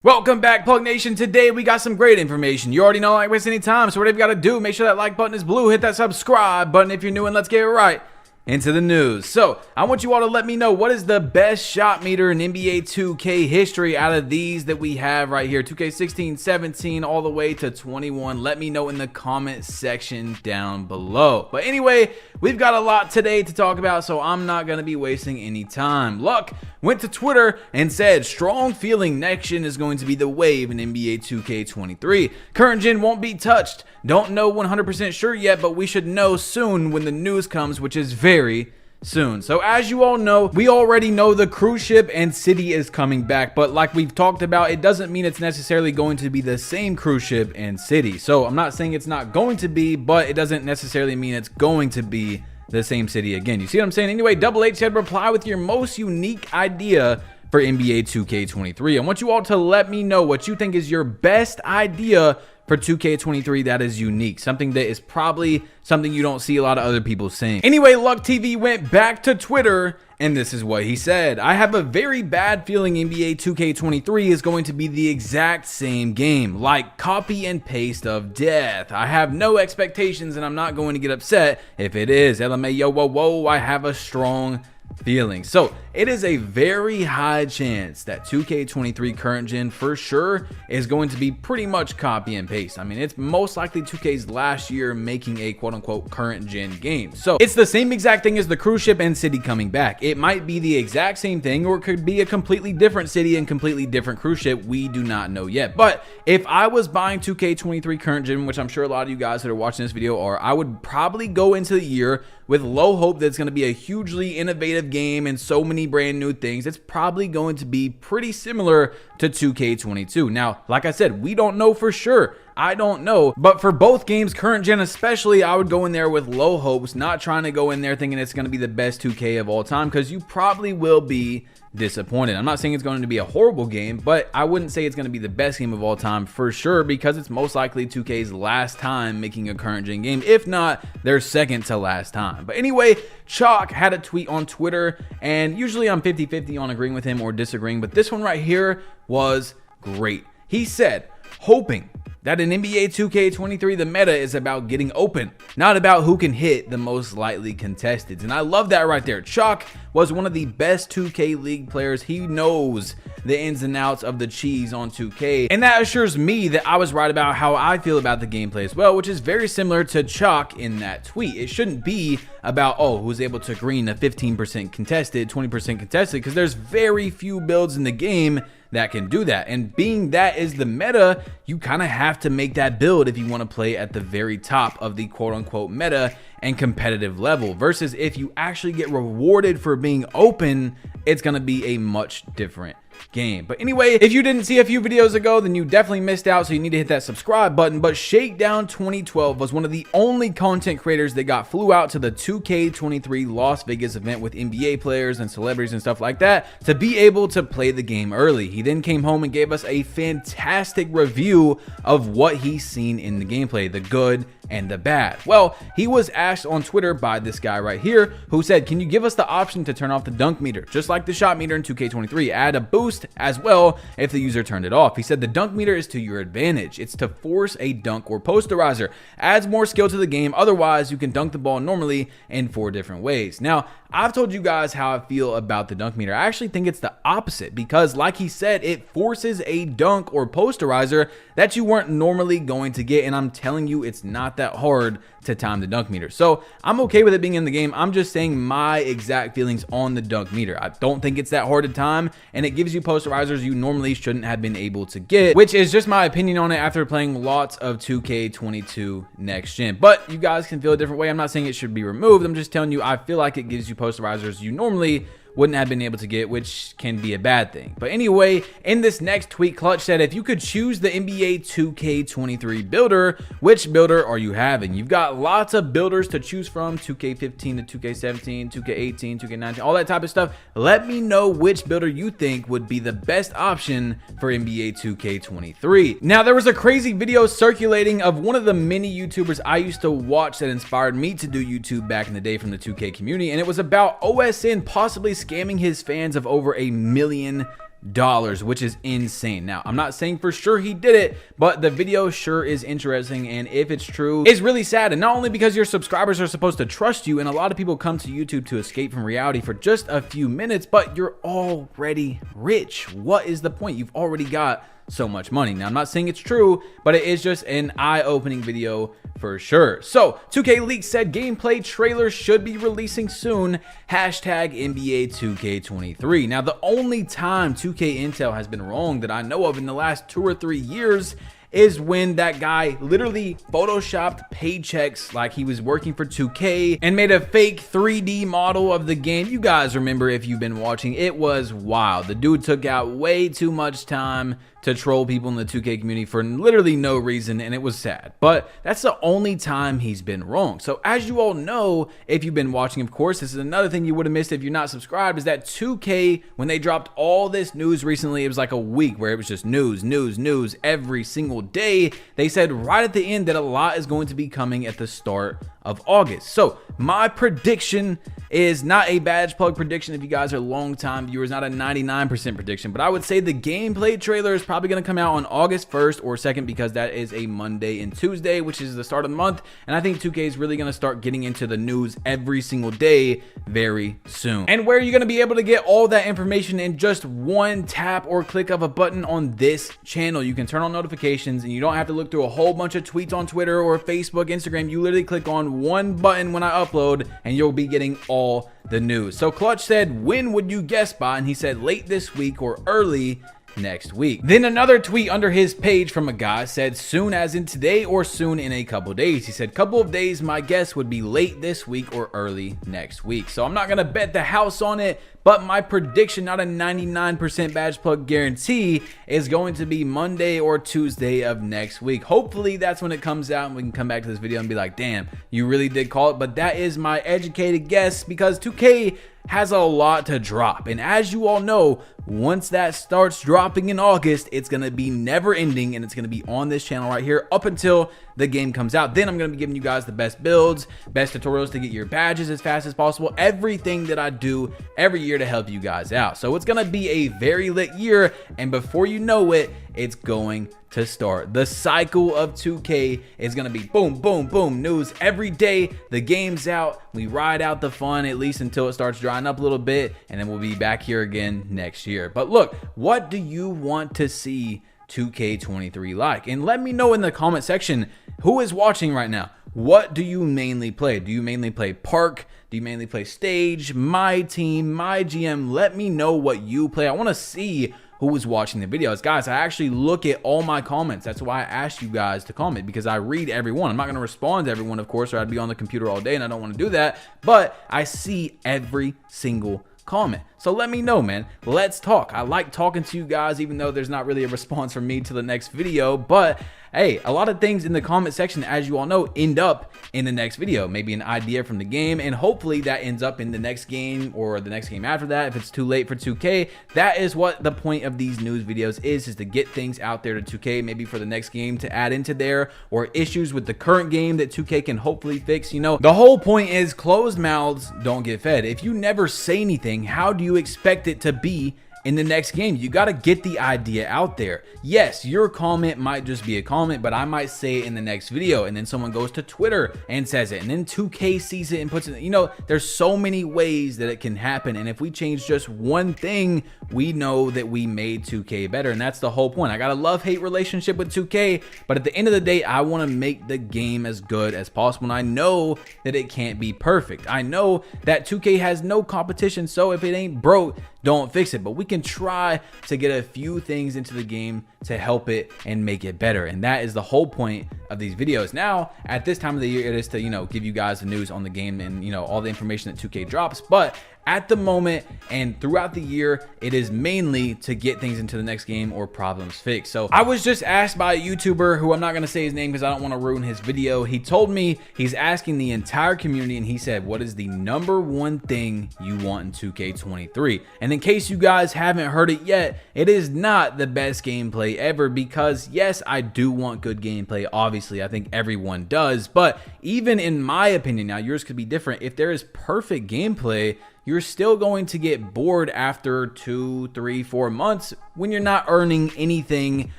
Welcome back, Plug Nation. Today we got some great information. You already know I don't waste any time, so whatever you got to do, make sure that like button is blue, hit that subscribe button if you're new, and let's get right into the news. So I want you all to let me know what is the best shot meter in NBA 2K history out of these that we have right here, 2K16, 17, all the way to 21. Let me know in the comment section down below. But anyway, we've got a lot today to talk about, so I'm not going to be wasting any time. Luck went to Twitter and said, strong feeling next gen is going to be the wave in NBA 2K23. Current gen won't be touched. Don't know 100% sure yet, but we should know soon when the news comes, which is very soon. So as you all know, we already know the cruise ship and city is coming back, but like we've talked about, it doesn't mean it's necessarily going to be the same cruise ship and city. So I'm not saying it's not going to be, but it doesn't necessarily mean it's going to be the same city again. You see what I'm saying? Anyway, Double H said reply with your most unique idea for NBA 2K23. I want you all to let me know what you think is your best idea for 2K23 that is unique, something that is probably something you don't see a lot of other people saying. Anyway, Luck TV went back to Twitter and this is what he said. I have a very bad feeling NBA 2K23 is going to be the exact same game, like copy and paste of death. I have no expectations and I'm not going to get upset if it is. LMAO, whoa, whoa, I have a strong feeling. So it is a very high chance that 2K23 current gen for sure is going to be pretty much copy and paste. I mean, it's most likely 2K's last year making a quote unquote current gen game. So it's the same exact thing as the cruise ship and city coming back. It might be the exact same thing, or it could be a completely different city and completely different cruise ship. We do not know yet. But if I was buying 2K23 current gen, which I'm sure a lot of you guys that are watching this video are, I would probably go into the year with low hope that it's going to be a hugely innovative game and so many brand new things. It's probably going to be pretty similar to 2K22. Now, like I said, we don't know for sure. I don't know, but for both games, current gen especially, I would go in there with low hopes, not trying to go in there thinking it's going to be the best 2K of all time, because you probably will be disappointed. I'm not saying it's going to be a horrible game, but I wouldn't say it's going to be the best game of all time for sure, because it's most likely 2K's last time making a current gen game, if not their second to last time. But anyway, Chalk had a tweet on Twitter, and usually I'm 50-50 on agreeing with him or disagreeing, but this one right here was great. He said, hoping that in NBA 2K23, the meta is about getting open, not about who can hit the most lightly contested. And I love that right there. Chalk was one of the best 2K League players. He knows the ins and outs of the cheese on 2K. And that assures me that I was right about how I feel about the gameplay as well, which is very similar to Chalk in that tweet. It shouldn't be about, oh, who's able to green a 15% contested, 20% contested, because there's very few builds in the game that can do that. And being that is the meta, you kind of have to make that build if you want to play at the very top of the quote unquote meta and competitive level, versus if you actually get rewarded for being open, it's going to be a much different game. But anyway, if you didn't see a few videos ago, then you definitely missed out, so you need to hit that subscribe button. But Shakedown 2012 was one of the only content creators that flew out to the 2K23 Las Vegas event with NBA players and celebrities and stuff like that to be able to play the game early. He then came home and gave us a fantastic review of what he's seen in the gameplay, the good and the bad. Well, he was asked on Twitter by this guy right here who said, can you give us the option to turn off the dunk meter, just like the shot meter in 2K23, add a boost as well if the user turned it off. He said the dunk meter is to your advantage. It's to force a dunk or posterizer, adds more skill to the game. Otherwise, you can dunk the ball normally in 4 different ways. Now, I've told you guys how I feel about the dunk meter. I actually think it's the opposite, because like he said, it forces a dunk or posterizer that you weren't normally going to get. And I'm telling you, it's not that hard to time the dunk meter. So I'm okay with it being in the game. I'm just saying my exact feelings on the dunk meter. I don't think it's that hard to time, and it gives you posterizers you normally shouldn't have been able to get, which is just my opinion on it after playing lots of 2K22 next gen. But you guys can feel a different way. I'm not saying it should be removed. I'm just telling you I feel like it gives you posterizers you normally wouldn't have been able to get, which can be a bad thing. But anyway, in this next tweet, Clutch said, if you could choose the NBA 2K23 builder, which builder are you having? You've got lots of builders to choose from, 2K15 to 2K17, 2K18, 2K19, all that type of stuff. Let me know which builder you think would be the best option for NBA 2K23. Now, there was a crazy video circulating of one of the many YouTubers I used to watch that inspired me to do YouTube back in the day from the 2K community, and it was about OSN possibly scamming his fans of over $1 million which is insane. Now, I'm not saying for sure he did it, but the video sure is interesting, and if it's true, it's really sad. And not only because your subscribers are supposed to trust you, and a lot of people come to YouTube to escape from reality for just a few minutes, but you're already rich. What is the point? You've already got so much money. Now, I'm not saying it's true, but it is just an eye-opening video for sure. So 2K Leaks said gameplay trailer should be releasing soon, hashtag NBA 2K23. Now, the only time 2K Intel has been wrong that I know of in the last 2 or 3 years is when that guy literally photoshopped paychecks like he was working for 2K and made a fake 3D model of the game. You guys remember if you've been watching, it was wild. The dude took out way too much time to troll people in the 2K community for literally no reason, and it was sad. But that's the only time he's been wrong. So as you all know, if you've been watching, of course, this is another thing you would have missed if you're not subscribed, is that 2K, when they dropped all this news recently, it was like a week where it was just news every single day. They said right at the end that a lot is going to be coming at the start of August. So my prediction is not a badge plug prediction if you guys are long-time viewers, not a 99% prediction, but I would say the gameplay trailer is probably going to come out on August 1st or 2nd because that is a Monday and Tuesday, which is the start of the month, and I think 2K is really going to start getting into the news every single day very soon. And where you're going to be able to get all that information in just one tap or click of a button on this channel. You can turn on notifications and you don't have to look through a whole bunch of tweets on Twitter or Facebook, Instagram. You literally click on one button when I upload and you'll be getting all the news. So Clutch said, when would you guess by? And he said late this week or early next week. Then another tweet under his page from a guy said soon as in today or soon in a couple days. He said couple of days, my guess would be late this week or early next week. So I'm not gonna bet the house on it, but my prediction, not a 99% badge plug guarantee, is going to be Monday or Tuesday of next week. Hopefully that's when it comes out and we can come back to this video and be like, damn, you really did call it. But that is my educated guess because 2K has a lot to drop, and as you all know, once that starts dropping in August, it's gonna be never ending, and it's gonna be on this channel right here up until the game comes out. Then I'm gonna be giving you guys the best builds, best tutorials to get your badges as fast as possible, everything that I do every year to help you guys out. So it's gonna be a very lit year, and before you know it, it's going to start. The cycle of 2K is gonna be boom, boom, boom, news every day. The game's out, we ride out the fun at least until it starts drying up a little bit, and then we'll be back here again next year. But look, what do you want to see 2K23 like? And let me know in the comment section who is watching right now. What do you mainly play? Do you mainly play Park? Do you mainly play Stage, My Team, My GM? Let me know what you play. I want to see who is watching the videos. Guys, I actually look at all my comments. That's why I asked you guys to comment, because I read everyone. I'm not going to respond to everyone, of course, or I'd be on the computer all day, and I don't want to do that. But I see every single comment. So let me know, man. Let's talk. I like talking to you guys, even though there's not really a response from me to the next video. But hey, a lot of things in the comment section, as you all know, end up in the next video. Maybe an idea from the game, and hopefully that ends up in the next game or the next game after that if it's too late for 2K. That is what the point of these news videos is to get things out there to 2K, maybe for the next game to add into there, or issues with the current game that 2K can hopefully fix. You know, the whole point is closed mouths don't get fed. If you never say anything, how do you expect it to be in the next game? You got to get the idea out there. Yes, your comment might just be a comment, but I might say it in the next video, and then someone goes to Twitter and says it, and then 2K sees it and puts it. You know, there's so many ways that it can happen, and if we change just one thing, we know that we made 2K better, and that's the whole point. I got a love-hate relationship with 2K, but at the end of the day, I want to make the game as good as possible, and I know that it can't be perfect. I know that 2K has no competition, so if it ain't broke, don't fix it. But we can try to get a few things into the game to help it and make it better, and that is the whole point of these videos. Now at this time of the year, it is to, you know, give you guys the news on the game and, you know, all the information that 2K drops, but at the moment and throughout the year, it is mainly to get things into the next game or problems fixed. So I was just asked by a YouTuber, who I'm not going to say his name because I don't want to ruin his video. He told me he's asking the entire community, and he said, what is the #1 thing you want in 2K23? And in case you guys haven't heard it yet, it is not the best gameplay ever, because yes, I do want good gameplay. Obviously, I think everyone does, but even in my opinion, now yours could be different, if there is perfect gameplay, you're still going to get bored after 2, 3, 4 months when you're not earning anything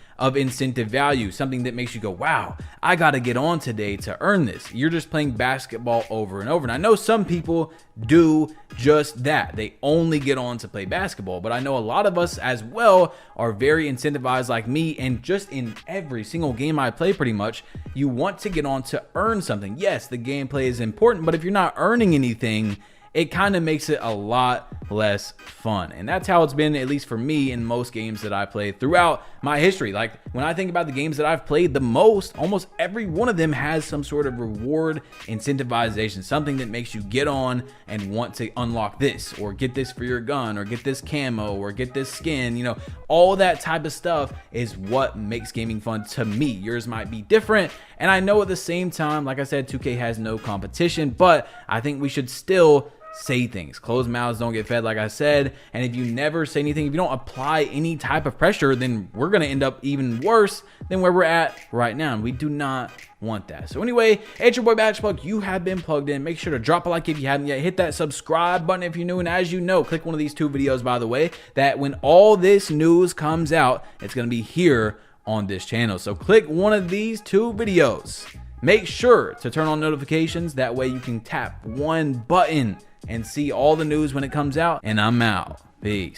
of incentive value, something that makes you go, wow, I gotta get on today to earn this. You're just playing basketball over and over. And I know some people do just that. They only get on to play basketball, but I know a lot of us as well are very incentivized like me, and just in every single game I play pretty much, you want to get on to earn something. Yes, the gameplay is important, but if you're not earning anything, it kind of makes it a lot less fun. And that's how it's been, at least for me, in most games that I played throughout my history. Like, when I think about the games that I've played the most, almost every one of them has some sort of reward incentivization, something that makes you get on and want to unlock this, or get this for your gun, or get this camo, or get this skin. You know, all that type of stuff is what makes gaming fun to me. Yours might be different, and I know at the same time, like I said, 2K has no competition, but I think we should still say things. Closed mouths don't get fed, like I said. And if you never say anything, if you don't apply any type of pressure, then we're going to end up even worse than where we're at right now. And we do not want that. So anyway, it's your boy Batchplug. You have been plugged in. Make sure to drop a like if you haven't yet. Hit that subscribe button if you're new. And as you know, click one of these 2 videos, by the way, that when all this news comes out, it's going to be here on this channel. So click one of these 2 videos. Make sure to turn on notifications. That way you can tap one button and see all the news when it comes out. And I'm out. Peace.